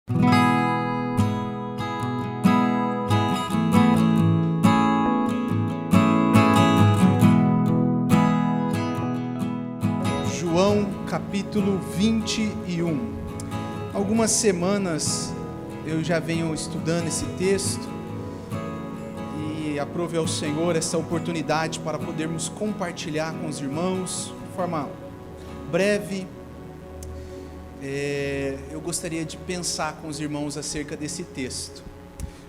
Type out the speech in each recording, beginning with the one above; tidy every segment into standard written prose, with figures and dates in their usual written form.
João capítulo 21. Algumas semanas eu já venho estudando esse texto e aprove ao Senhor essa oportunidade para podermos compartilhar com os irmãos de forma breve. Eu gostaria de pensar com os irmãos acerca desse texto.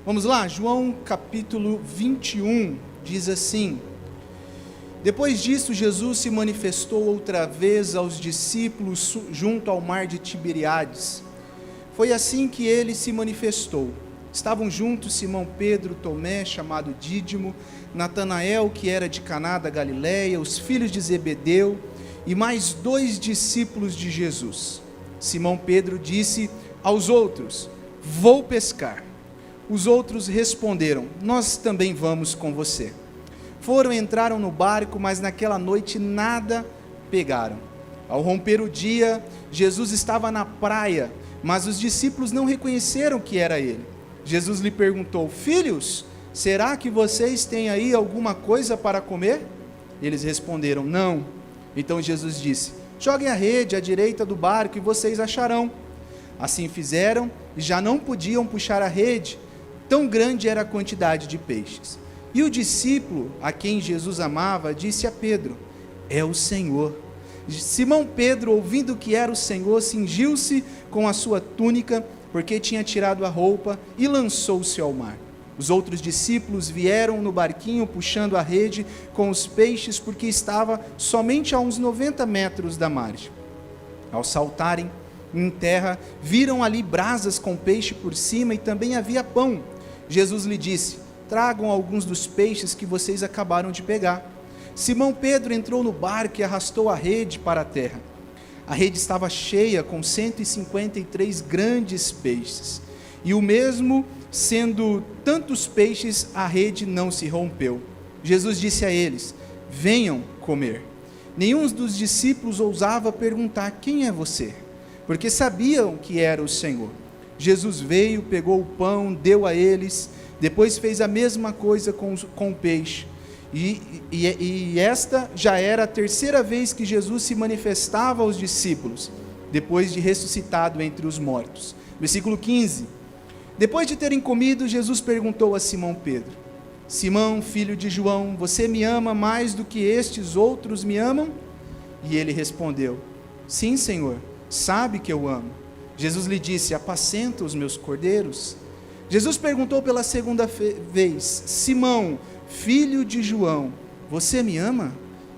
Vamos lá, João capítulo 21 diz assim: Depois disso, Jesus se manifestou outra vez aos discípulos junto ao mar de Tiberíades. Foi assim que ele se manifestou. Estavam juntos Simão Pedro, Tomé, chamado Dídimo, Natanael, que era de Caná da Galileia, os filhos de Zebedeu, e mais 2 discípulos de Jesus. Simão Pedro disse aos outros: Vou pescar. Os outros responderam: Nós também vamos com você. Entraram no barco, mas naquela noite nada pegaram. Ao romper o dia, Jesus estava na praia, mas os discípulos não reconheceram que era ele. Jesus lhe perguntou: Filhos, será que vocês têm aí alguma coisa para comer? Eles responderam: Não. Então Jesus disse: Joguem a rede à direita do barco e vocês acharão. Assim fizeram e já não podiam puxar a rede, tão grande era a quantidade de peixes. E o discípulo, a quem Jesus amava, disse a Pedro: É o Senhor. Simão Pedro, ouvindo que era o Senhor, cingiu-se com a sua túnica, porque tinha tirado a roupa, e lançou-se ao mar. Os outros discípulos vieram no barquinho, puxando a rede com os peixes, porque estava somente a uns 90 metros da margem. Ao saltarem em terra, viram ali brasas com peixe por cima, e também havia pão. Jesus lhe disse: Tragam alguns dos peixes que vocês acabaram de pegar. Simão Pedro entrou no barco e arrastou a rede para a terra. A rede estava cheia com 153 grandes peixes. E o mesmo sendo tantos peixes, a rede não se rompeu. Jesus disse a eles: Venham comer. Nenhum dos discípulos ousava perguntar: Quem é você? Porque sabiam que era o Senhor. Jesus veio, pegou o pão, deu a eles. Depois fez a mesma coisa com o peixe. E esta já era a terceira vez que Jesus se manifestava aos discípulos, depois de ressuscitado entre os mortos. Versículo 15. Depois de terem comido, Jesus perguntou a Simão Pedro: Simão, filho de João, você me ama mais do que estes outros me amam? E ele respondeu: Sim, Senhor, sabe que eu amo. Jesus lhe disse: Apacenta os meus cordeiros. Jesus perguntou pela segunda vez: Simão, filho de João, você me ama?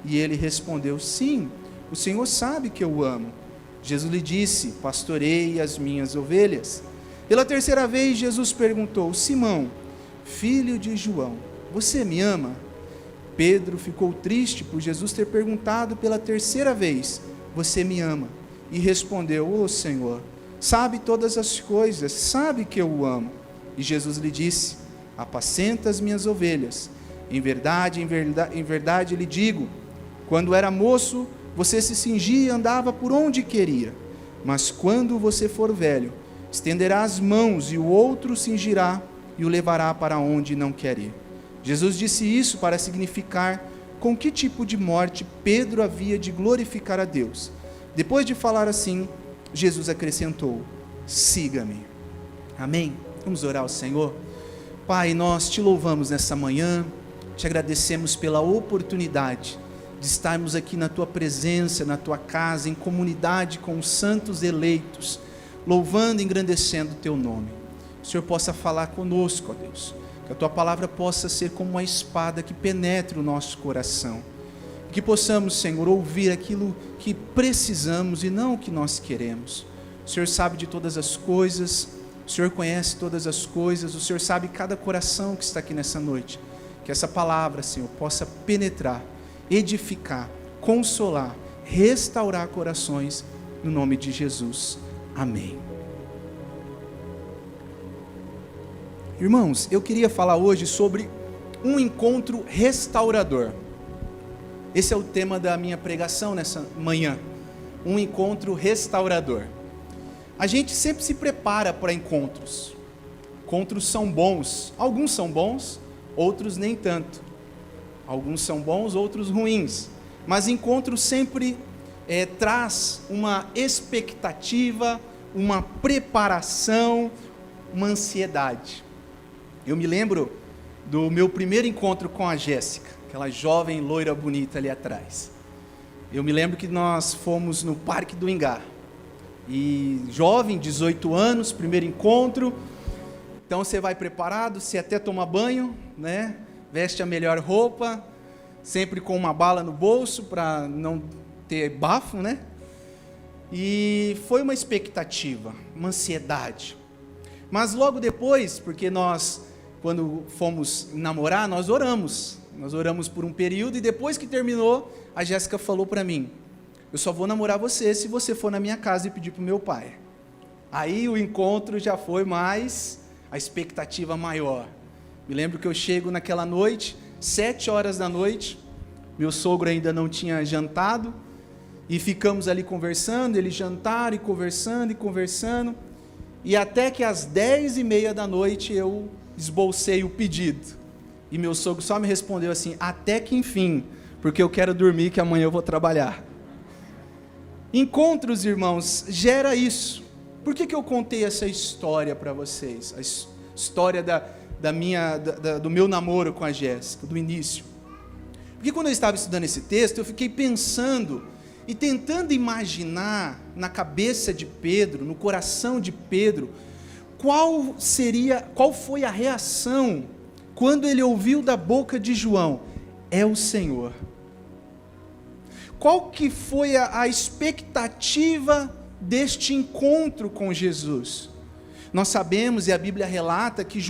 E ele respondeu: Sim, o Senhor sabe que eu amo. Jesus lhe disse: Pastorei as minhas ovelhas. Pela terceira vez, Jesus perguntou: Simão, filho de João, você me ama? Pedro ficou triste por Jesus ter perguntado pela terceira vez: Você me ama? E respondeu: Senhor, sabe todas as coisas, sabe que eu o amo. E Jesus lhe disse: Apacenta as minhas ovelhas. Em verdade, lhe digo, quando era moço, você se cingia e andava por onde queria. Mas quando você for velho, estenderá as mãos e o outro cingirá e o levará para onde não quer ir. Jesus disse isso para significar com que tipo de morte Pedro havia de glorificar a Deus. Depois de falar assim, Jesus acrescentou: Siga-me. Amém? Vamos orar ao Senhor. Pai, nós te louvamos nessa manhã, te agradecemos pela oportunidade de estarmos aqui na tua presença, na tua casa, em comunidade com os santos eleitos, louvando e engrandecendo o teu nome. O Senhor possa falar conosco, ó Deus, que a tua palavra possa ser como uma espada que penetre o nosso coração, que possamos, Senhor, ouvir aquilo que precisamos e não o que nós queremos. O Senhor sabe de todas as coisas, o Senhor conhece todas as coisas, o Senhor sabe cada coração que está aqui nessa noite. Que essa palavra, Senhor, possa penetrar, edificar, consolar, restaurar corações, no nome de Jesus. Amém. Irmãos, eu queria falar hoje sobre um encontro restaurador. Esse é o tema da minha pregação nessa manhã. Um encontro restaurador. A gente sempre se prepara para encontros. Encontros são bons. Alguns são bons, outros nem tanto. Alguns são bons, outros ruins. Mas encontro sempre traz uma expectativa, uma preparação, uma ansiedade. Eu me lembro do meu primeiro encontro com a Jéssica, aquela jovem loira bonita ali atrás. Eu me lembro que nós fomos no Parque do Ingá. E jovem, 18 anos, primeiro encontro. Então você vai preparado, você até toma banho, né? Veste a melhor roupa, sempre com uma bala no bolso para não ter bafo, né? E foi uma expectativa, uma ansiedade. Mas logo depois, porque nós, quando fomos namorar, nós oramos por um período, e depois que terminou, a Jéssica falou para mim: eu só vou namorar você se você for na minha casa e pedir para o meu pai. Aí o encontro já foi mais, a expectativa maior. Me lembro que eu chego naquela noite, 7 horas da noite, meu sogro ainda não tinha jantado, e ficamos ali conversando, eles jantaram e conversando, e até que às 10h30 da noite eu esbocei o pedido. E meu sogro só me respondeu assim: até que enfim, porque eu quero dormir, que amanhã eu vou trabalhar. Encontros, irmãos, gera isso. Por que eu contei essa história para vocês? A história do meu namoro com a Jéssica, do início. Porque quando eu estava estudando esse texto, eu fiquei pensando e tentando imaginar na cabeça de Pedro, no coração de Pedro, qual foi a reação quando ele ouviu da boca de João: é o Senhor. Qual que foi a expectativa deste encontro com Jesus? Nós sabemos, e a Bíblia relata, que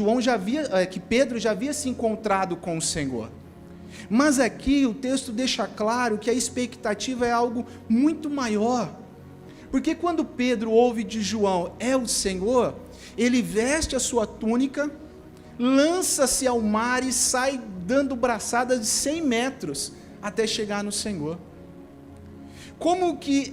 Pedro já havia se encontrado com o Senhor. Mas aqui o texto deixa claro que a expectativa é algo muito maior. Porque quando Pedro ouve de João: é o Senhor, ele veste a sua túnica, lança-se ao mar e sai dando braçadas de 100 metros até chegar no Senhor. Como que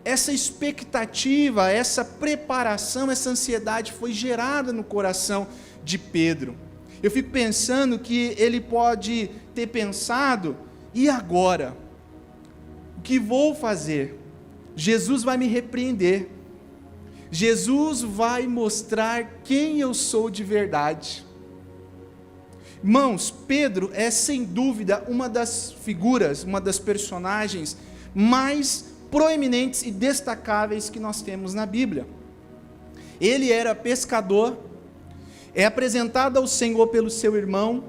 essa expectativa, essa preparação, essa ansiedade foi gerada no coração de Pedro? Eu fico pensando que ele pode ter pensado: e agora? O que vou fazer? Jesus vai me repreender. Jesus vai mostrar quem eu sou de verdade. Irmãos, Pedro é sem dúvida uma das figuras, uma das personagens mais proeminentes e destacáveis que nós temos na Bíblia. Ele era pescador, é apresentado ao Senhor pelo seu irmão,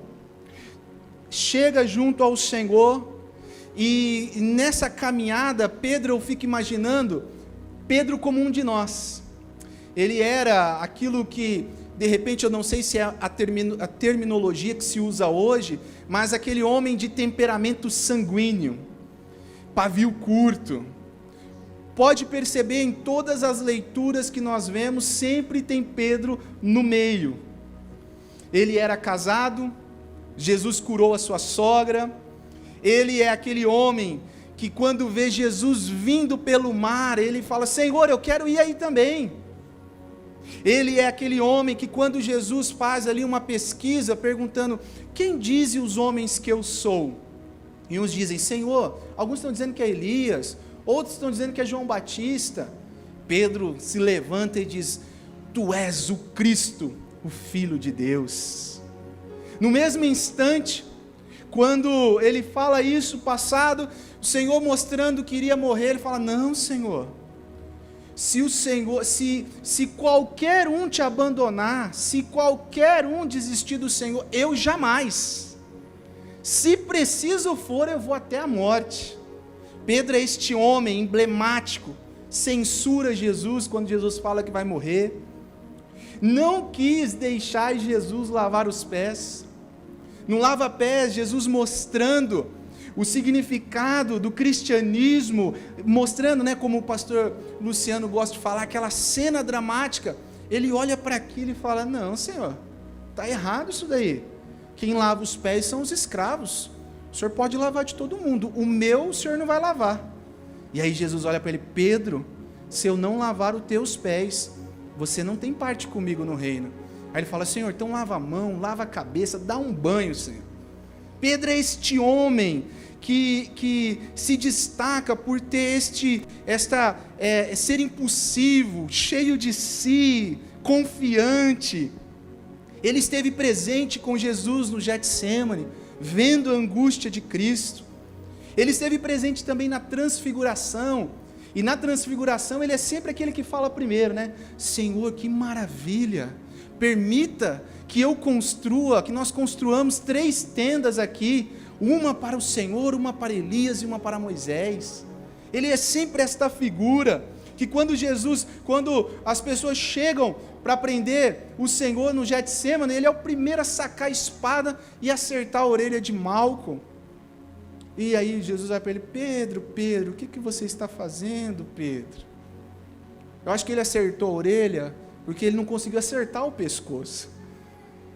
chega junto ao Senhor, e nessa caminhada, Pedro, eu fico imaginando, Pedro como um de nós. Ele era aquilo que, de repente, eu não sei se é a terminologia que se usa hoje, mas aquele homem de temperamento sanguíneo, pavio curto. Pode perceber em todas as leituras que nós vemos, sempre tem Pedro no meio. Ele era casado, Jesus curou a sua sogra. Ele é aquele homem que, quando vê Jesus vindo pelo mar, ele fala: Senhor, eu quero ir aí também. Ele é aquele homem que, quando Jesus faz ali uma pesquisa, perguntando: quem dizem os homens que eu sou? E uns dizem: Senhor. Alguns estão dizendo que é Elias, outros estão dizendo que é João Batista. Pedro se levanta e diz: tu és o Cristo, o Filho de Deus. No mesmo instante, quando ele fala isso, passado, o Senhor mostrando que iria morrer, ele fala: não, Senhor, se qualquer um te abandonar, se qualquer um desistir do Senhor, eu jamais. Se preciso for, eu vou até a morte. Pedro é este homem emblemático, censura Jesus quando Jesus fala que vai morrer, não quis deixar Jesus lavar os pés. No lava-pés, Jesus mostrando o significado do cristianismo, mostrando, como o pastor Luciano gosta de falar, aquela cena dramática. Ele olha para aquilo e fala: não, Senhor, está errado isso daí. Quem lava os pés são os escravos. O Senhor pode lavar de todo mundo, o meu o Senhor não vai lavar. E aí Jesus olha para ele: Pedro, se eu não lavar os teus pés, você não tem parte comigo no reino. Aí ele fala: Senhor, então lava a mão, lava a cabeça, dá um banho, Senhor. Pedro é este homem que se destaca por ter ser impulsivo, cheio de si, confiante. Ele esteve presente com Jesus no Getsêmani, vendo a angústia de Cristo. Ele esteve presente também na transfiguração, e na transfiguração ele é sempre aquele que fala primeiro, né? Senhor, que maravilha, permita que nós construamos 3 tendas aqui, uma para o Senhor, uma para Elias e uma para Moisés. Ele é sempre esta figura, que quando as pessoas chegam para prender o Senhor no Getsêmani, ele é o primeiro a sacar a espada e acertar a orelha de Malco. E aí Jesus vai para ele: Pedro, o que você está fazendo, Pedro? Eu acho que ele acertou a orelha porque ele não conseguiu acertar o pescoço.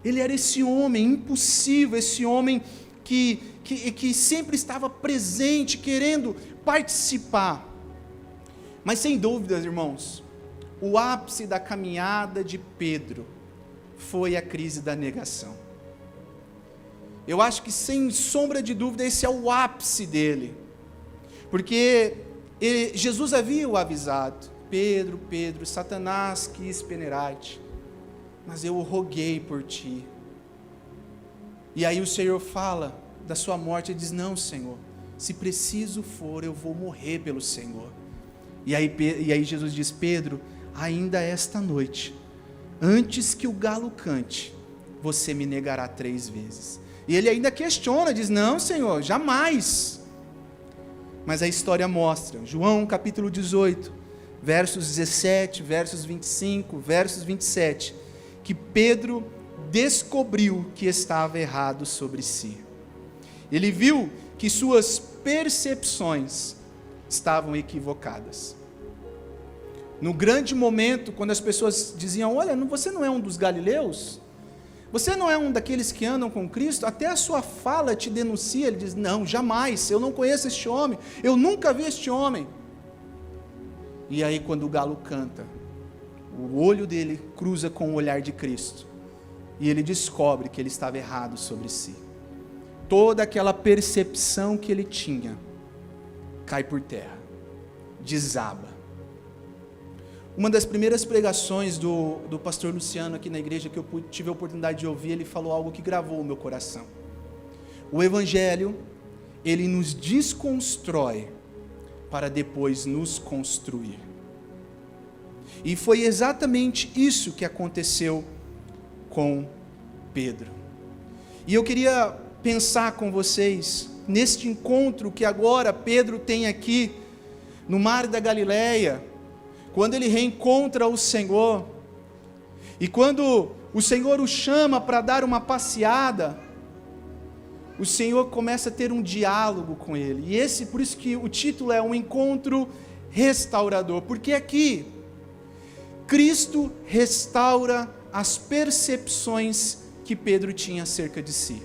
Ele era esse homem impulsivo, esse homem que sempre estava presente, querendo participar. Mas sem dúvidas, irmãos, o ápice da caminhada de Pedro foi a crise da negação. Eu acho que, sem sombra de dúvida, esse é o ápice dele, porque Jesus havia o avisado: Pedro, Satanás quis peneirar-te, mas eu o roguei por ti. E aí o Senhor fala da sua morte, ele diz: não, Senhor, se preciso for, eu vou morrer pelo Senhor. E aí Jesus diz: Pedro, ainda esta noite, antes que o galo cante, você me negará 3 vezes. E ele ainda questiona, diz: não, Senhor, jamais. Mas a história mostra, João capítulo 18, versos 17, versos 25, versos 27, que Pedro descobriu que estava errado sobre si. Ele viu que suas percepções estavam equivocadas. No grande momento, quando as pessoas diziam: olha, você não é um dos galileus? Você não é um daqueles que andam com Cristo? Até a sua fala te denuncia. Ele diz: não, jamais, eu não conheço este homem, eu nunca vi este homem. E aí, quando o galo canta, o olho dele cruza com o olhar de Cristo, e ele descobre que ele estava errado sobre si. Toda aquela percepção que ele tinha cai por terra, desaba. Uma das primeiras pregações do pastor Luciano aqui na igreja, que eu tive a oportunidade de ouvir, ele falou algo que gravou o meu coração. O Evangelho, ele nos desconstrói para depois nos construir. E foi exatamente isso que aconteceu com Pedro. E eu queria pensar com vocês neste encontro que agora Pedro tem aqui no mar da Galileia, quando ele reencontra o Senhor, e quando o Senhor o chama para dar uma passeada, o Senhor começa a ter um diálogo com ele, e por isso que o título é um encontro restaurador, porque aqui Cristo restaura as percepções que Pedro tinha acerca de si.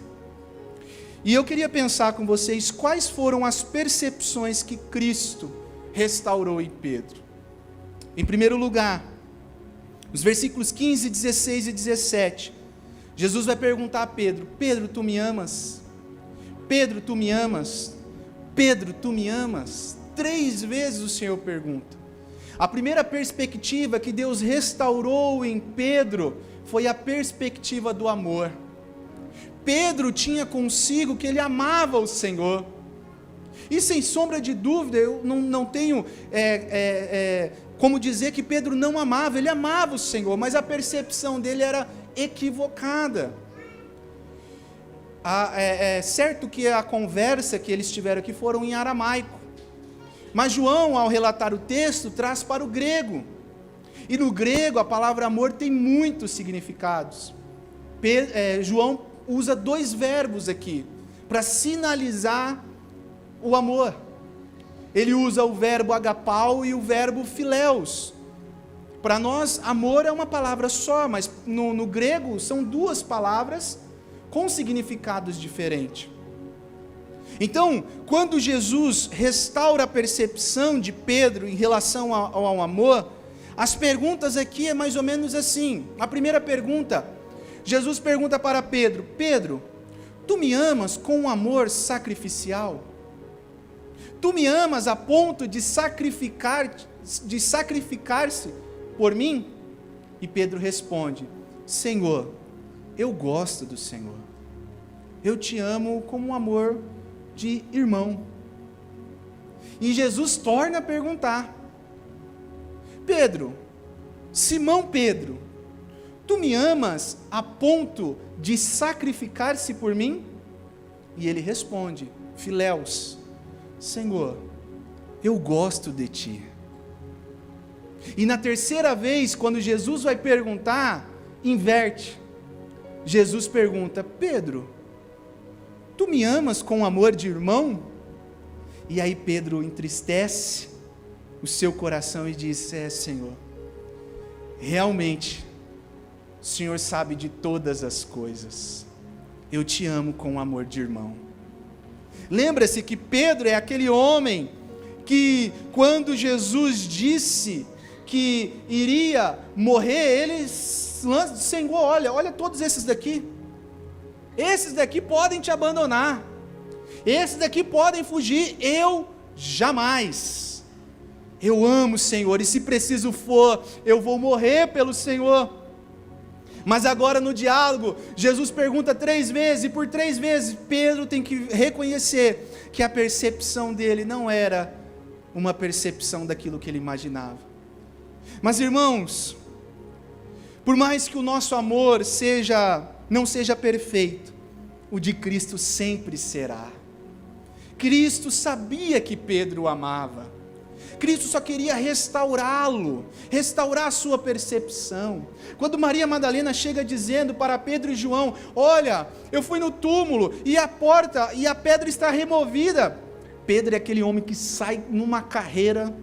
E eu queria pensar com vocês quais foram as percepções que Cristo restaurou em Pedro. Em primeiro lugar, nos versículos 15, 16 e 17, Jesus vai perguntar a Pedro: Pedro, tu me amas? Pedro, tu me amas? Pedro, tu me amas? 3 vezes o Senhor pergunta. A primeira perspectiva que Deus restaurou em Pedro foi a perspectiva do amor. Pedro tinha consigo que ele amava o Senhor. E sem sombra de dúvida, eu não tenho como dizer que Pedro não amava, ele amava o Senhor, mas a percepção dele era equivocada. É certo que a conversa que eles tiveram aqui foram em aramaico, mas João, ao relatar o texto, traz para o grego, e no grego a palavra amor tem muitos significados. João usa 2 verbos aqui, para sinalizar o amor. Ele usa o verbo agapau e o verbo phileus. Para nós, amor é uma palavra só, mas no grego são 2 palavras com significados diferentes. Então, quando Jesus restaura a percepção de Pedro em relação ao amor, as perguntas aqui é mais ou menos assim. A primeira pergunta, Jesus pergunta para Pedro: Pedro, tu me amas com um amor sacrificial? Tu me amas a ponto de sacrificar-se por mim? E Pedro responde: Senhor, eu gosto do Senhor. Eu te amo como um amor de irmão. E Jesus torna a perguntar: Pedro, Simão Pedro, tu me amas a ponto de sacrificar-se por mim? E ele responde: Filéus, Senhor, eu gosto de ti. E na terceira vez, quando Jesus vai perguntar, inverte. Jesus pergunta: Pedro, tu me amas com amor de irmão? E aí Pedro entristece o seu coração e diz: Senhor, realmente, o Senhor sabe de todas as coisas, eu te amo com amor de irmão. Lembra-se que Pedro é aquele homem que, quando Jesus disse que iria morrer, ele lança: Senhor, olha todos esses daqui podem te abandonar, esses daqui podem fugir, eu jamais. Eu amo o Senhor, e se preciso for, eu vou morrer pelo Senhor. Mas agora no diálogo, Jesus pergunta 3 vezes, e por 3 vezes Pedro tem que reconhecer que a percepção dele não era uma percepção daquilo que ele imaginava. Mas irmãos, por mais que o nosso amor não seja perfeito, o de Cristo sempre será. Cristo sabia que Pedro o amava. Cristo só queria restaurá-lo, restaurar a sua percepção. Quando Maria Madalena chega dizendo para Pedro e João: olha, eu fui no túmulo e a porta e a pedra está removida. Pedro é aquele homem que sai numa carreira,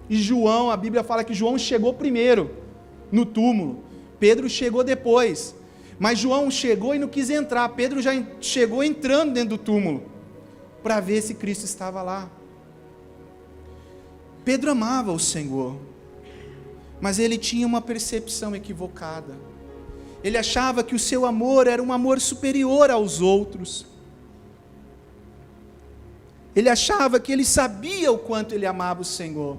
e João, a Bíblia fala que João chegou primeiro no túmulo, Pedro chegou depois, mas João chegou e não quis entrar, Pedro já chegou entrando dentro do túmulo, para ver se Cristo estava lá. Pedro amava o Senhor, mas ele tinha uma percepção equivocada. Ele achava que o seu amor era um amor superior aos outros. Ele achava que ele sabia o quanto ele amava o Senhor.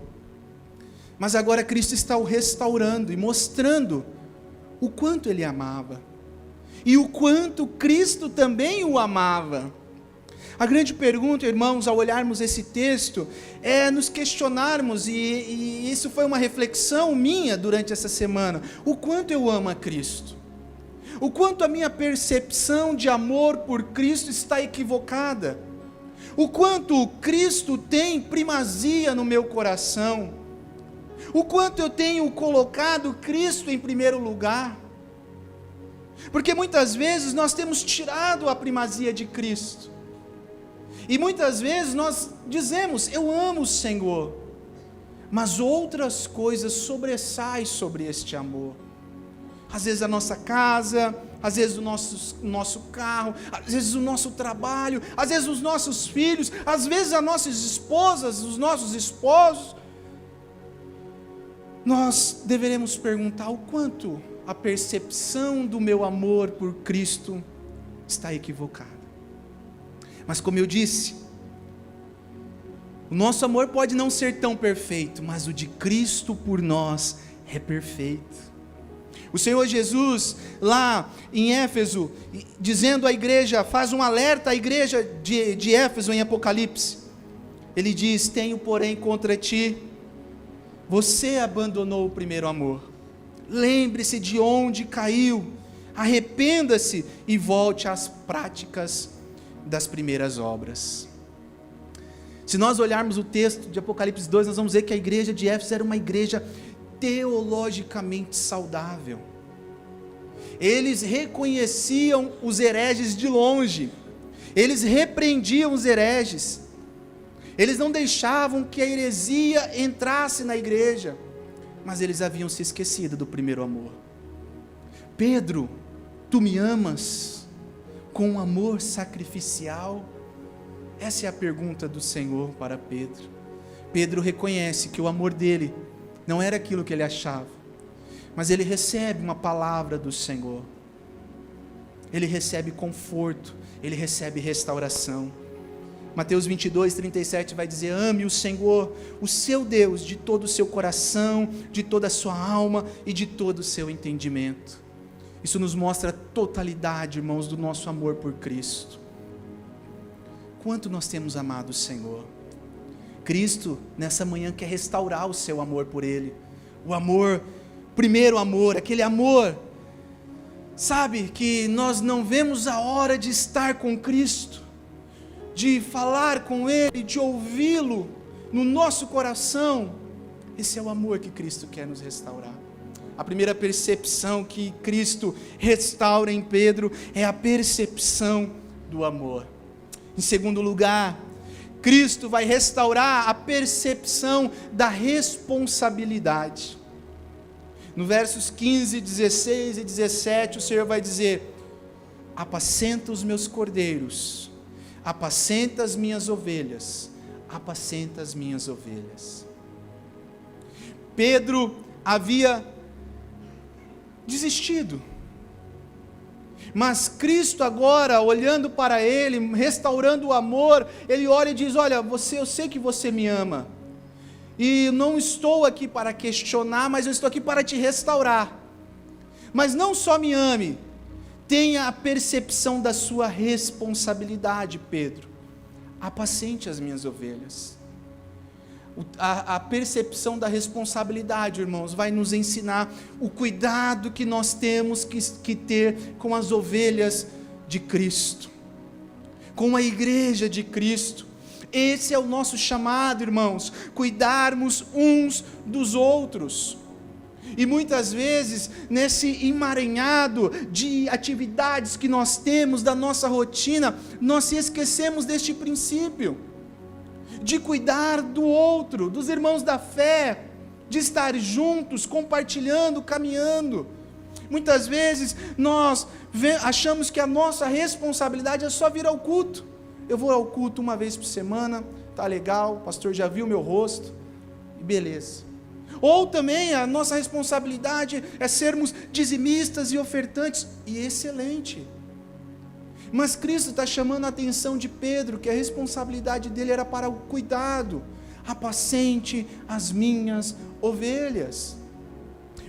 Mas agora Cristo está o restaurando e mostrando o quanto ele amava. E o quanto Cristo também o amava. A grande pergunta, irmãos, ao olharmos esse texto, é nos questionarmos, e isso foi uma reflexão minha durante essa semana: o quanto eu amo a Cristo, o quanto a minha percepção de amor por Cristo está equivocada, o quanto Cristo tem primazia no meu coração, o quanto eu tenho colocado Cristo em primeiro lugar, porque muitas vezes nós temos tirado a primazia de Cristo. E muitas vezes nós dizemos: eu amo o Senhor, mas outras coisas sobressaem sobre este amor. Às vezes a nossa casa, às vezes o nosso carro, às vezes o nosso trabalho, às vezes os nossos filhos, às vezes as nossas esposas, os nossos esposos. Nós deveremos perguntar o quanto a percepção do meu amor por Cristo está equivocada. Mas como eu disse, o nosso amor pode não ser tão perfeito, mas o de Cristo por nós é perfeito. O Senhor Jesus, lá em Éfeso, dizendo à igreja, faz um alerta à igreja de Éfeso em Apocalipse. Ele diz: tenho porém contra ti, você abandonou o primeiro amor. Lembre-se de onde caiu, arrependa-se e volte às práticas das primeiras obras. Se nós olharmos o texto de Apocalipse 2, nós vamos ver que a igreja de Éfeso era uma igreja teologicamente saudável. Eles reconheciam os hereges de longe, eles repreendiam os hereges, eles não deixavam que a heresia entrasse na igreja, mas eles haviam se esquecido do primeiro amor. Pedro, tu me amas com um amor sacrificial? Essa é a pergunta do Senhor para Pedro. Pedro reconhece que o amor dele não era aquilo que ele achava, mas ele recebe uma palavra do Senhor. Ele recebe conforto, ele recebe restauração. Mateus 22, 37 vai dizer: ame o Senhor, o seu Deus, de todo o seu coração, de toda a sua alma e de todo o seu entendimento. Isso nos mostra a totalidade, irmãos, do nosso amor por Cristo. Quanto nós temos amado o Senhor. Cristo, nessa manhã, quer restaurar o seu amor por Ele. O amor, primeiro amor, aquele amor, sabe, que nós não vemos a hora de estar com Cristo, de falar com Ele, de ouvi-lo no nosso coração. Esse é o amor que Cristo quer nos restaurar. A primeira percepção que Cristo restaura em Pedro é a percepção do amor. Em segundo lugar, Cristo vai restaurar a percepção da responsabilidade. No versos 15, 16 e 17, o Senhor vai dizer: apacenta os meus cordeiros, apacenta as minhas ovelhas, apacenta as minhas ovelhas. Pedro havia desistido, mas Cristo agora, olhando para ele, restaurando o amor, ele olha e diz: olha, eu sei que você me ama, e não estou aqui para questionar, mas eu estou aqui para te restaurar. Mas não só me ame, tenha a percepção da sua responsabilidade, Pedro. Apacente as minhas ovelhas. A percepção da responsabilidade, irmãos, vai nos ensinar o cuidado que nós temos que ter com as ovelhas de Cristo, com a igreja de Cristo. Esse é o nosso chamado, irmãos, cuidarmos uns dos outros. E muitas vezes, nesse emaranhado de atividades que nós temos, da nossa rotina, nós se esquecemos deste princípio, de cuidar do outro, dos irmãos da fé, de estar juntos, compartilhando, caminhando. Muitas vezes, nós achamos que a nossa responsabilidade é só vir ao culto. Eu vou ao culto uma vez por semana, tá legal, o pastor já viu meu rosto, e beleza. Ou também a nossa responsabilidade é sermos dizimistas e ofertantes, e excelente. Mas Cristo está chamando a atenção de Pedro, que a responsabilidade dele era para o cuidado. Apacente as minhas ovelhas.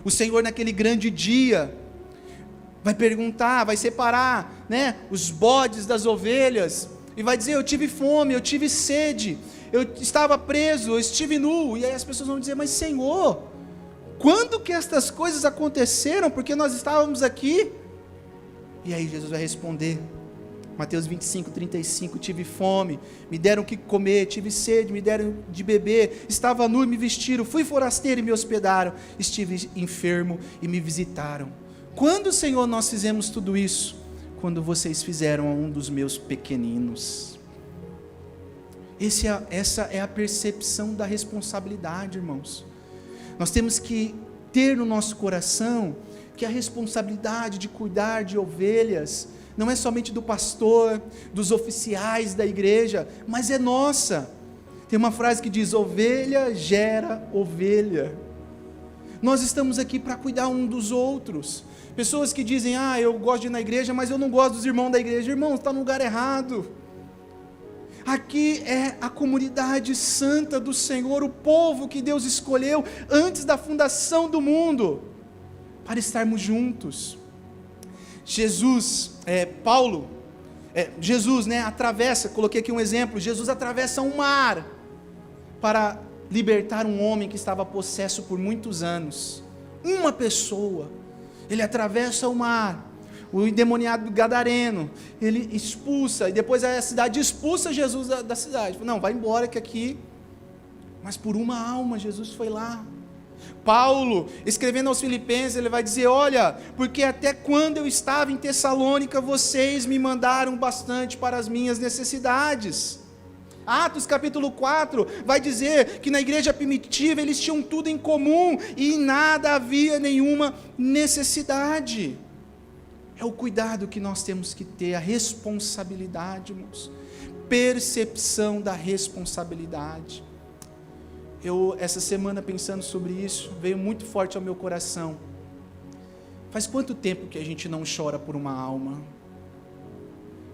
O Senhor, naquele grande dia, vai perguntar, vai separar, os bodes das ovelhas, e vai dizer: eu tive fome, eu tive sede, eu estava preso, eu estive nu. E aí as pessoas vão dizer: mas Senhor, quando que estas coisas aconteceram? Porque nós estávamos aqui. E aí Jesus vai responder, Mateus 25, 35, tive fome, me deram o que comer, tive sede, me deram de beber, estava nu e me vestiram, fui forasteiro e me hospedaram, estive enfermo e me visitaram. Quando, Senhor, nós fizemos tudo isso? Quando vocês fizeram a um dos meus pequeninos. Essa é a percepção da responsabilidade, irmãos. Nós temos que ter no nosso coração que a responsabilidade de cuidar de ovelhas não é somente do pastor, dos oficiais da igreja, mas é nossa. Tem uma frase que diz: ovelha gera ovelha. Nós estamos aqui para cuidar um dos outros. Pessoas que dizem: eu gosto de ir na igreja, mas eu não gosto dos irmãos da igreja. Irmão, está no lugar errado. Aqui é a comunidade santa do Senhor, o povo que Deus escolheu antes da fundação do mundo, para estarmos juntos. Jesus atravessa, coloquei aqui um exemplo, Jesus atravessa um mar para libertar um homem que estava possesso por muitos anos. Uma pessoa, ele atravessa o mar, o endemoniado gadareno, ele expulsa, e depois a cidade expulsa Jesus da cidade. Não, vai embora que aqui, mas por uma alma Jesus foi lá. Paulo, escrevendo aos Filipenses, ele vai dizer: olha, porque até quando eu estava em Tessalônica, vocês me mandaram bastante para as minhas necessidades. Atos capítulo 4, vai dizer que na igreja primitiva eles tinham tudo em comum, e em nada havia nenhuma necessidade. É o cuidado que nós temos que ter, a responsabilidade, irmãos. Percepção da responsabilidade. Essa semana, pensando sobre isso, veio muito forte ao meu coração. Faz quanto tempo que a gente não chora por uma alma?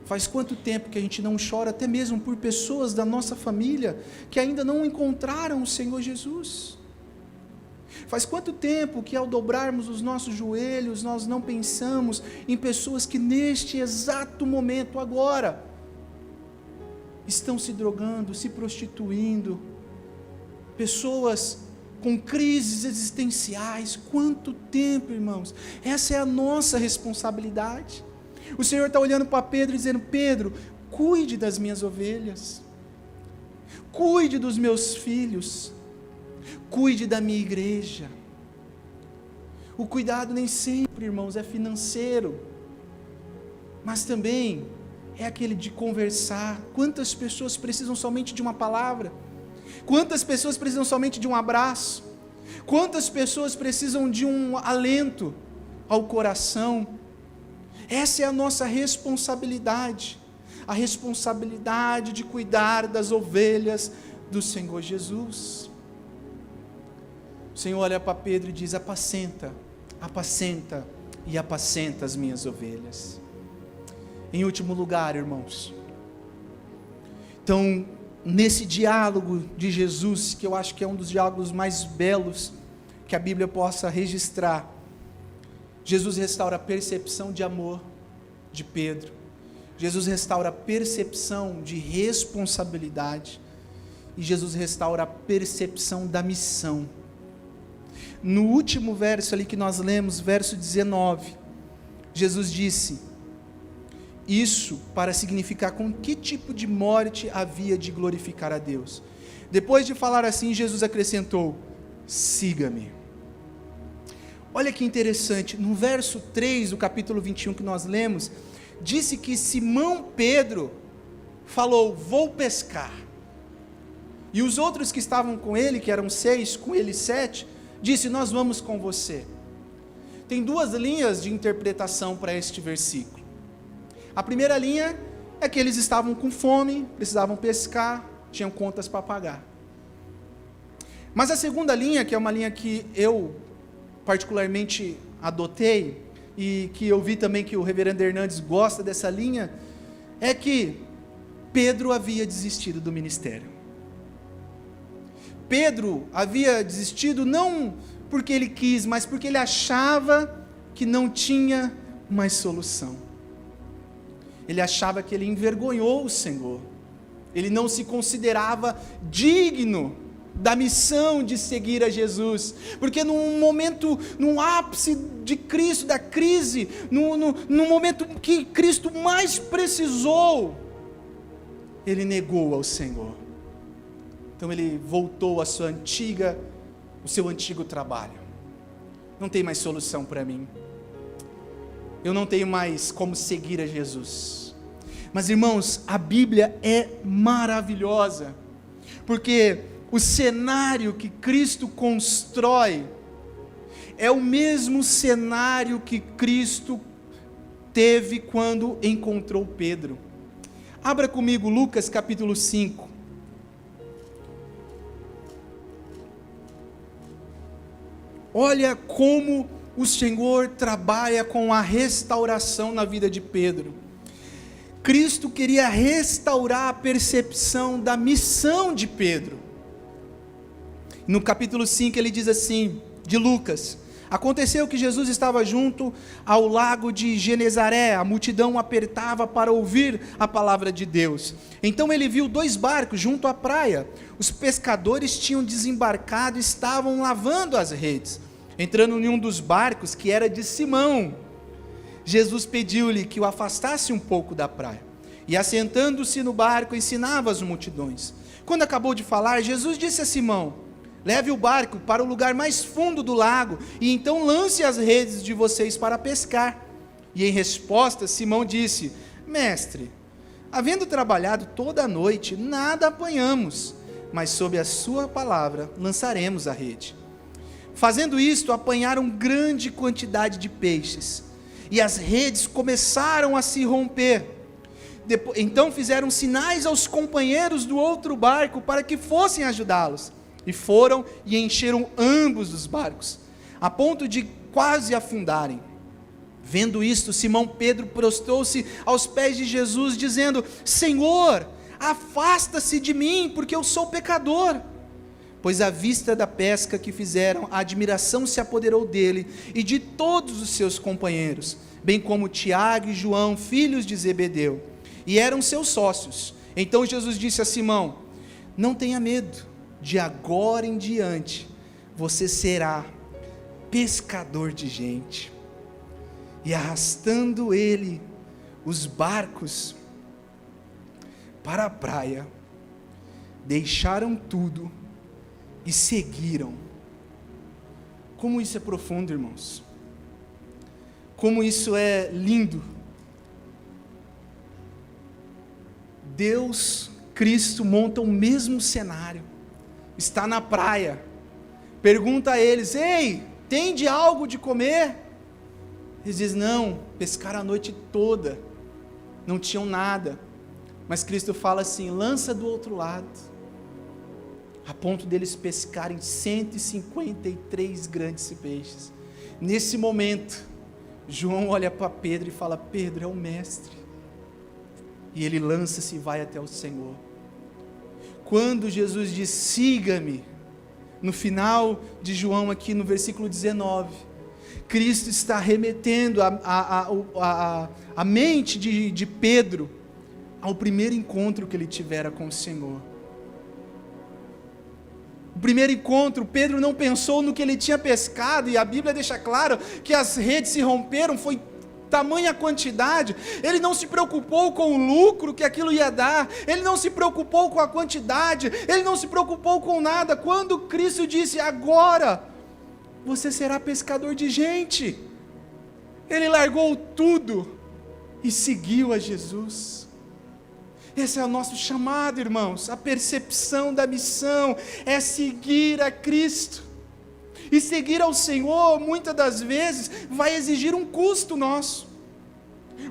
Faz quanto tempo que a gente não chora até mesmo por pessoas da nossa família que ainda não encontraram o Senhor Jesus? Faz quanto tempo que ao dobrarmos os nossos joelhos, nós não pensamos em pessoas que neste exato momento, agora, estão se drogando, se prostituindo, pessoas com crises existenciais? Quanto tempo, irmãos? Essa é a nossa responsabilidade. O Senhor está olhando para Pedro e dizendo: Pedro, cuide das minhas ovelhas, cuide dos meus filhos, cuide da minha igreja. O cuidado nem sempre, irmãos, é financeiro, mas também é aquele de conversar. Quantas pessoas precisam somente de uma palavra? Quantas pessoas precisam somente de um abraço? Quantas pessoas precisam de um alento ao coração? Essa é a nossa responsabilidade, a responsabilidade de cuidar das ovelhas do Senhor Jesus. O Senhor olha para Pedro e diz: apacenta, apacenta e apacenta as minhas ovelhas. Em último lugar, irmãos, então, nesse diálogo de Jesus, que eu acho que é um dos diálogos mais belos que a Bíblia possa registrar, Jesus restaura a percepção de amor de Pedro, Jesus restaura a percepção de responsabilidade, e Jesus restaura a percepção da missão. No último verso ali que nós lemos, verso 19, Jesus disse isso para significar com que tipo de morte havia de glorificar a Deus. Depois de falar assim, Jesus acrescentou: siga-me. Olha que interessante, no verso 3 do capítulo 21 que nós lemos, disse que Simão Pedro falou: vou pescar. E os outros que estavam com ele, que eram 6, com ele 7, disse: nós vamos com você. Tem duas linhas de interpretação para este versículo. A primeira linha é que eles estavam com fome, precisavam pescar, tinham contas para pagar. Mas a segunda linha, que é uma linha que eu particularmente adotei, e que eu vi também que o reverendo Hernandes gosta dessa linha, é que Pedro havia desistido do ministério. Pedro havia desistido não porque ele quis, mas porque ele achava que não tinha mais solução. Ele achava que ele envergonhou o Senhor, ele não se considerava digno da missão de seguir a Jesus, porque num momento, num ápice de Cristo, da crise, no momento que Cristo mais precisou, ele negou ao Senhor. Então ele voltou ao seu antigo trabalho. Não tem mais solução para mim, eu não tenho mais como seguir a Jesus. Mas, irmãos, a Bíblia é maravilhosa, porque o cenário que Cristo constrói é o mesmo cenário que Cristo teve quando encontrou Pedro. Abra comigo Lucas capítulo 5. Olha como o Senhor trabalha com a restauração na vida de Pedro. Cristo queria restaurar a percepção da missão de Pedro. No capítulo 5 ele diz assim, de Lucas: aconteceu que Jesus estava junto ao lago de Genezaré, a multidão apertava para ouvir a palavra de Deus. Então ele viu 2 barcos junto à praia, os pescadores tinham desembarcado e estavam lavando as redes. Entrando em um dos barcos, que era de Simão, Jesus pediu-lhe que o afastasse um pouco da praia, e assentando-se no barco, ensinava as multidões. Quando acabou de falar, Jesus disse a Simão: leve o barco para o lugar mais fundo do lago, e então lance as redes de vocês para pescar. E em resposta, Simão disse: mestre, havendo trabalhado toda a noite, nada apanhamos, mas sob a sua palavra lançaremos a rede. Fazendo isto, apanharam grande quantidade de peixes, e as redes começaram a se romper. Então fizeram sinais aos companheiros do outro barco para que fossem ajudá-los. E foram e encheram ambos os barcos, a ponto de quase afundarem. Vendo isto, Simão Pedro prostrou-se aos pés de Jesus, dizendo: Senhor, afasta-se de mim, porque eu sou pecador. Pois à vista da pesca que fizeram, a admiração se apoderou dele e de todos os seus companheiros, bem como Tiago e João, filhos de Zebedeu, e eram seus sócios. Então Jesus disse a Simão: não tenha medo, de agora em diante você será pescador de gente. E arrastando ele os barcos para a praia, deixaram tudo e seguiram. Como isso é profundo, irmãos. Como isso é lindo. Deus, Cristo, monta o mesmo cenário. Está na praia. Pergunta a eles: ei, tem de algo de comer? Eles dizem: não, pescaram a noite toda, não tinham nada. Mas Cristo fala assim: lança do outro lado, a ponto deles pescarem 153 grandes peixes. Nesse momento, João olha para Pedro e fala: Pedro é o mestre. E ele lança-se e vai até o Senhor. Quando Jesus diz: siga-me, no final de João, aqui no versículo 19, Cristo está remetendo a mente de Pedro ao primeiro encontro que ele tivera com o Senhor. O primeiro encontro, Pedro não pensou no que ele tinha pescado, e a Bíblia deixa claro que as redes se romperam, foi tamanha quantidade. Ele não se preocupou com o lucro que aquilo ia dar, ele não se preocupou com a quantidade, ele não se preocupou com nada. Quando Cristo disse: agora você será pescador de gente, ele largou tudo e seguiu a Jesus. Esse é o nosso chamado, irmãos. A percepção da missão é seguir a Cristo. E seguir ao Senhor, muitas das vezes, vai exigir um custo nosso.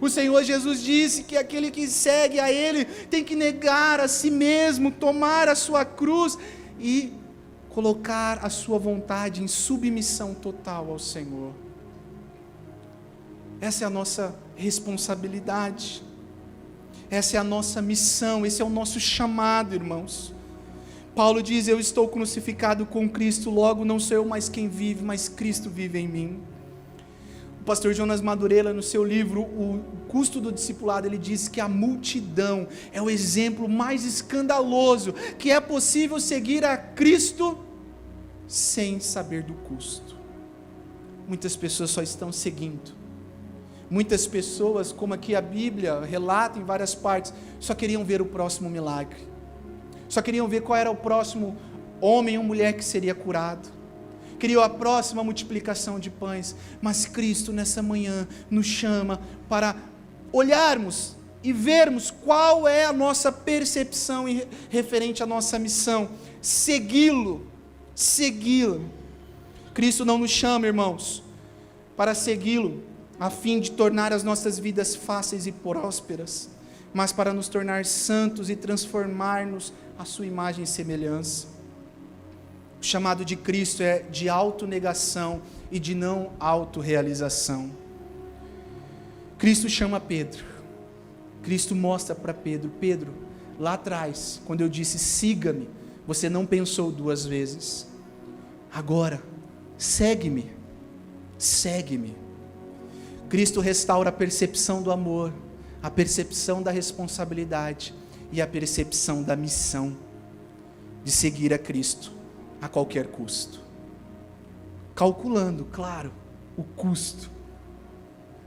O Senhor Jesus disse que aquele que segue a Ele tem que negar a si mesmo, tomar a sua cruz e colocar a sua vontade em submissão total ao Senhor. Essa é a nossa responsabilidade. Essa é a nossa missão, esse é o nosso chamado, irmãos. Paulo diz: eu estou crucificado com Cristo, logo não sou eu mais quem vive, mas Cristo vive em mim. O pastor Jonas Madureira, no seu livro O Custo do Discipulado, ele diz que a multidão é o exemplo mais escandaloso, que é possível seguir a Cristo sem saber do custo. Muitas pessoas só estão seguindo. Muitas pessoas, como aqui a Bíblia relata em várias partes, só queriam ver o próximo milagre. Só queriam ver qual era o próximo homem ou mulher que seria curado. Queriam a próxima multiplicação de pães. Mas Cristo nessa manhã nos chama para olharmos e vermos qual é a nossa percepção referente à nossa missão. Segui-lo. Segui-lo. Cristo não nos chama, irmãos, para segui-lo a fim de tornar as nossas vidas fáceis e prósperas, mas para nos tornar santos e transformar-nos à sua imagem e semelhança. O chamado de Cristo é de autonegação e de não autorrealização. Cristo chama Pedro. Cristo mostra para Pedro: Pedro, lá atrás, quando eu disse siga-me, você não pensou duas vezes. Agora, segue-me. Segue-me. Cristo restaura a percepção do amor, a percepção da responsabilidade e a percepção da missão de seguir a Cristo a qualquer custo. Calculando, claro, o custo.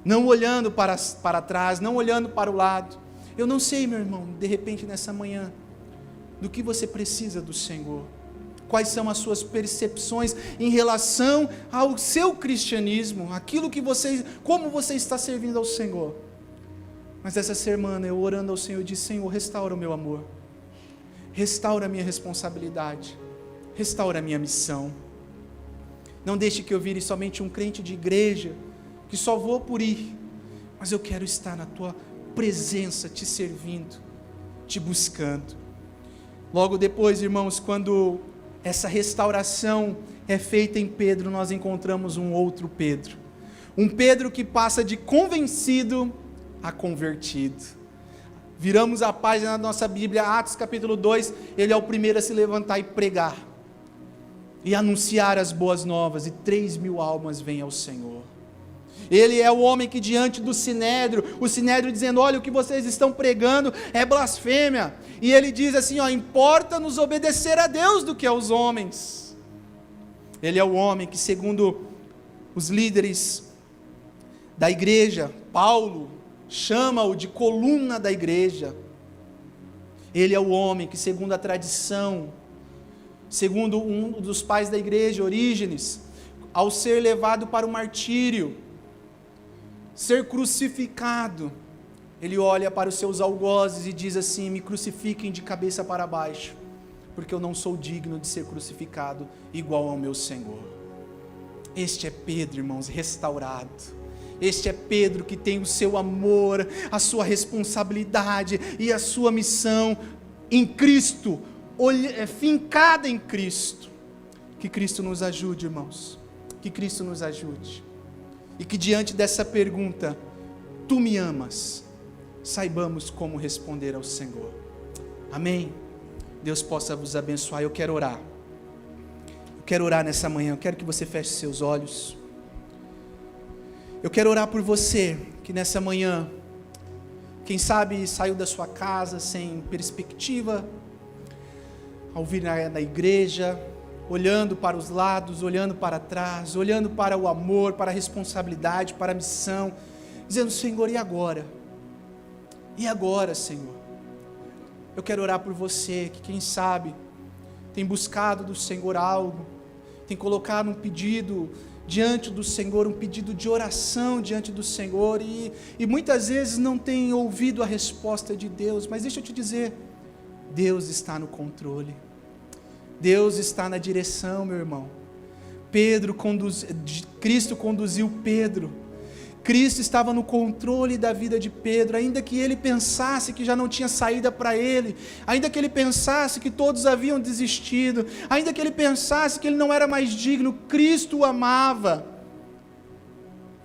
Não olhando para trás, não olhando para o lado. Eu não sei, meu irmão, de repente nessa manhã, do que você precisa do Senhor. Quais são as suas percepções em relação ao seu cristianismo, como você está servindo ao Senhor. Mas essa semana eu orando ao Senhor, eu disse: Senhor, restaura o meu amor, restaura a minha responsabilidade, restaura a minha missão. Não deixe que eu vire somente um crente de igreja, que só vou por ir, mas eu quero estar na tua presença, te servindo, te buscando. Logo depois, irmãos, quando essa restauração é feita em Pedro, nós encontramos um outro Pedro. Um Pedro que passa de convencido a convertido. Viramos a página da nossa Bíblia, Atos capítulo 2, ele é o primeiro a se levantar e pregar, e anunciar as boas novas, e 3.000 almas vêm ao Senhor. Ele é o homem que diante do Sinédrio, o Sinédrio dizendo, olha, o que vocês estão pregando é blasfêmia, e ele diz assim, importa-nos obedecer a Deus do que aos homens. Ele é o homem que, segundo os líderes da igreja, Paulo chama-o de coluna da igreja. Ele é o homem que, segundo a tradição, segundo um dos pais da igreja, Orígenes, ao ser levado para o martírio, ser crucificado, ele olha para os seus algozes e diz assim, me crucifiquem de cabeça para baixo, porque eu não sou digno de ser crucificado igual ao meu Senhor. Este é Pedro, irmãos, restaurado. Este é Pedro que tem o seu amor, a sua responsabilidade e a sua missão em Cristo, fincada em Cristo. Que Cristo nos ajude, irmãos, que Cristo nos ajude, e que diante dessa pergunta, tu me amas, saibamos como responder ao Senhor. Amém? Deus possa vos abençoar. Eu quero orar nessa manhã, eu quero que você feche seus olhos. Eu quero orar por você, que nessa manhã, quem sabe saiu da sua casa sem perspectiva, ao vir na igreja, olhando para os lados, olhando para trás, olhando para o amor, para a responsabilidade, para a missão, dizendo, Senhor, e agora? E agora, Senhor? Eu quero orar por você, que quem sabe, tem buscado do Senhor algo, tem colocado um pedido diante do Senhor, um pedido de oração diante do Senhor, e muitas vezes não tem ouvido a resposta de Deus, mas deixa eu te dizer, Deus está no controle, Deus está na direção, meu irmão. Cristo conduziu Pedro, Cristo estava no controle da vida de Pedro, ainda que ele pensasse que já não tinha saída para ele, ainda que ele pensasse que todos haviam desistido, ainda que ele pensasse que ele não era mais digno, Cristo o amava.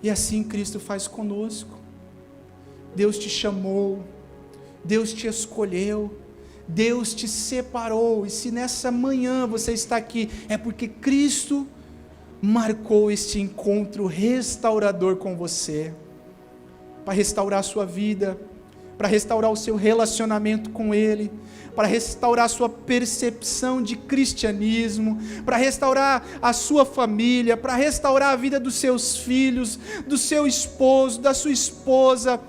E assim Cristo faz conosco. Deus te chamou, Deus te escolheu, Deus te separou, e se nessa manhã você está aqui, é porque Cristo marcou este encontro restaurador com você, para restaurar a sua vida, para restaurar o seu relacionamento com Ele, para restaurar a sua percepção de cristianismo, para restaurar a sua família, para restaurar a vida dos seus filhos, do seu esposo, da sua esposa,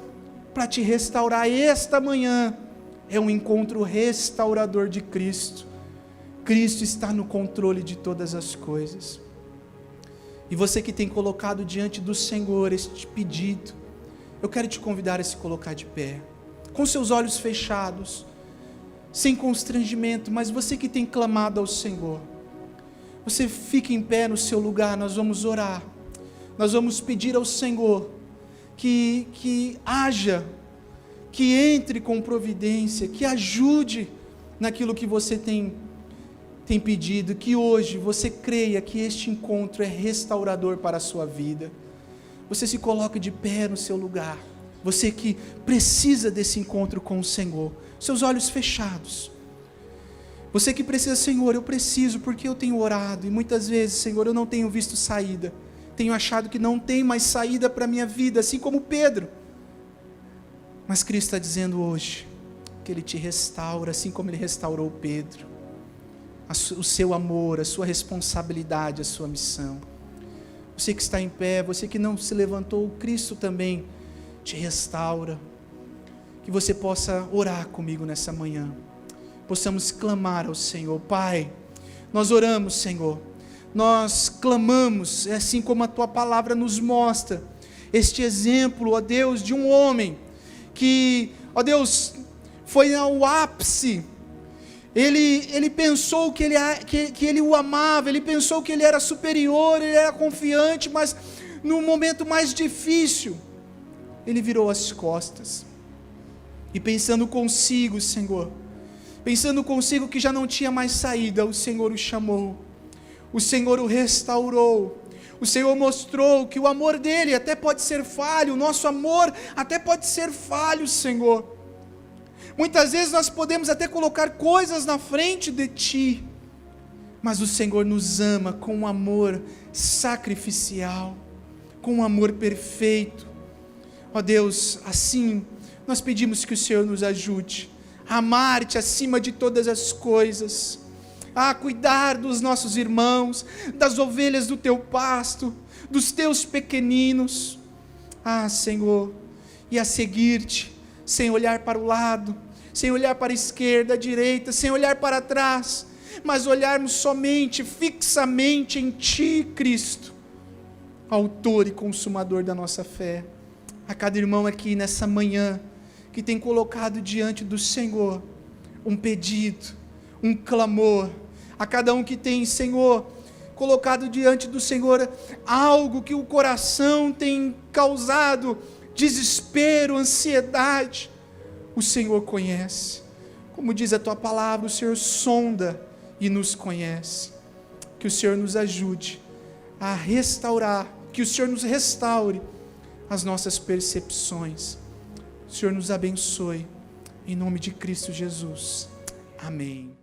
para te restaurar. Esta manhã é um encontro restaurador de Cristo. Cristo está no controle de todas as coisas. E você que tem colocado diante do Senhor este pedido, eu quero te convidar a se colocar de pé, com seus olhos fechados, sem constrangimento, mas você que tem clamado ao Senhor, você fica em pé no seu lugar, nós vamos orar, nós vamos pedir ao Senhor que haja, que entre com providência, que ajude naquilo que você tem pedido, que hoje você creia que este encontro é restaurador para a sua vida. Você se coloca de pé no seu lugar, você que precisa desse encontro com o Senhor, seus olhos fechados, você que precisa, Senhor, eu preciso porque eu tenho orado, e muitas vezes, Senhor, eu não tenho visto saída, tenho achado que não tem mais saída para a minha vida, assim como Pedro, mas Cristo está dizendo hoje, que Ele te restaura, assim como Ele restaurou Pedro, o seu amor, a sua responsabilidade, a sua missão. Você que está em pé, você que não se levantou, Cristo também te restaura. Que você possa orar comigo nessa manhã, possamos clamar ao Senhor. Pai, nós oramos, Senhor, nós clamamos, assim como a Tua palavra nos mostra, este exemplo, ó Deus, de um homem que, ó Deus, foi ao ápice. Ele pensou que ele o amava, ele pensou que ele era superior, ele era confiante, mas no momento mais difícil, ele virou as costas. E pensando consigo, Senhor, pensando consigo que já não tinha mais saída, o Senhor o chamou, o Senhor o restaurou, o Senhor mostrou que o amor dele até pode ser falho, o nosso amor até pode ser falho, Senhor. Muitas vezes nós podemos até colocar coisas na frente de Ti, mas o Senhor nos ama com um amor sacrificial, com um amor perfeito. Ó Deus, assim nós pedimos que o Senhor nos ajude a amar-Te acima de todas as coisas, a cuidar dos nossos irmãos, das ovelhas do Teu pasto, dos Teus pequeninos, Senhor, e a seguir-Te, sem olhar para o lado, sem olhar para a esquerda, a direita, sem olhar para trás, mas olharmos somente, fixamente em Ti, Cristo, autor e consumador da nossa fé. A cada irmão aqui nessa manhã, que tem colocado diante do Senhor um pedido, um clamor, a cada um que tem, Senhor, colocado diante do Senhor algo que o coração tem causado desespero, ansiedade, o Senhor conhece. Como diz a Tua palavra, o Senhor sonda e nos conhece. Que o Senhor nos ajude a restaurar, que o Senhor nos restaure as nossas percepções. O Senhor nos abençoe, em nome de Cristo Jesus. Amém.